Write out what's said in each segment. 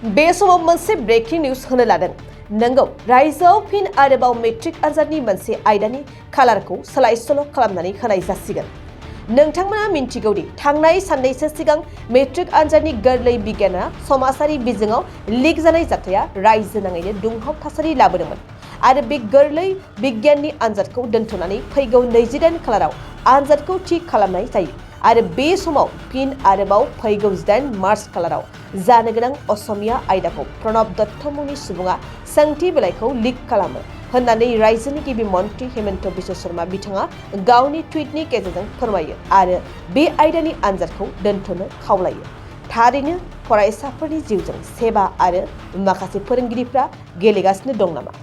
बे समाव मोनसे ब्रेकिं निउज होनो लादों। नंगौ, रायजोआव फिन आरोबाव मेट्रिक आनजादनि मोनसे आयदानि खालारखौ सोलाय-सोल' खालामनानै होनाय जासिगोन। नोंथांमोना मिन्थिगौदि थांनाय साननैसो सिगां मेट्रिक आनजादनि गोरलै बिगियाना समाजारि बिजोङाव लिक जानाय जाथाया रायजो नाङैनो दुंहाव थासारि लाबोदोंमोन आरो बे गोरलै बिगियाननि आनजादखौ दोनथ'नानै फैगौ 28 खालाराव आनजादखौ थि खालामनाय जायो आरो बे समाव फिन आरोबाव फैगौ 18 मार्च खालाराव जानो गोनां असमिया आयदाखौ प्रणब दत्त मुंनि सुबुङा सोंथि बिलाइखौ लिक खालामो होननानै रायजोनि गिबि मन्थ्रि हेमन्त बिश्व शर्मा बिथाङा गावनि टुइटनि गेजेरजों फोरमायो आरो बे आयदानि आनजादखौ दोनथ'नो खावलायो। थारैनो फरायसाफोरनि जिउजों सेबा आरो माखासे फोरोंगिरिफ्रा गेलेगासिनो दं नामा?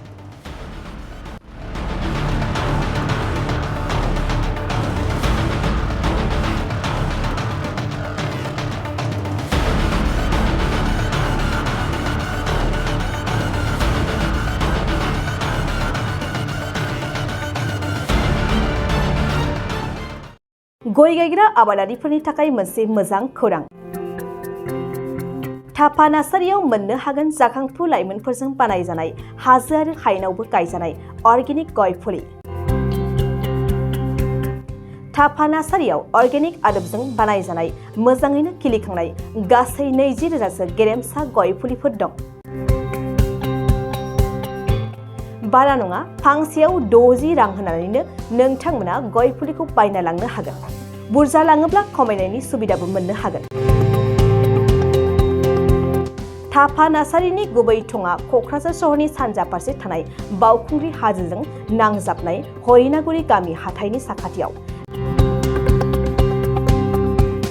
गय गायग्रा आबादारिफोरनि थाखाय मोनसे मोजां खौरां। थापा नार्सारियाव मोननो हागोन जाखांफु लाइमोनफोरजों बानायजानाय हाजो आरो हायेनावबो गायजानाय अर्गेनिक गय फुलि। थापा नार्सारियाव अर्गेनिक आदबजों बानायजानाय मोजाङैनो खिलिखांनाय गासै 20,000सो गेरेमसा गय फुलिफोर दं। बारा नङा, फांसेयाव 60 रां होनानैनो नोंथांमोना गय फुलिखौ बायना लांनो हागोन। बुरजा लाङोब्ला खमायनायनि सुबिदाबो मोननो हागोन। थापा नार्सारिनि गुबै थङा क'क्राझार सहरनि सानजा फारसे थानाय बावखुंग्रि हाजोजों नांजाबनाय हरिनागुरि गामि हाथाइनि साखाथियाव।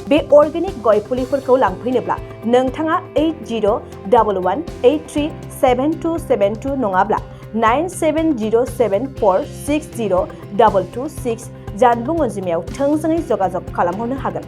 बे अर्गेनिक गय फुलिफोरखौ लांफैनोब्ला नोंथाङा 8011837272 नङाब्ला 9707460226 जानबुं अनजिमायाव थोंजोङै जगाजग खालामहरनो हागोन।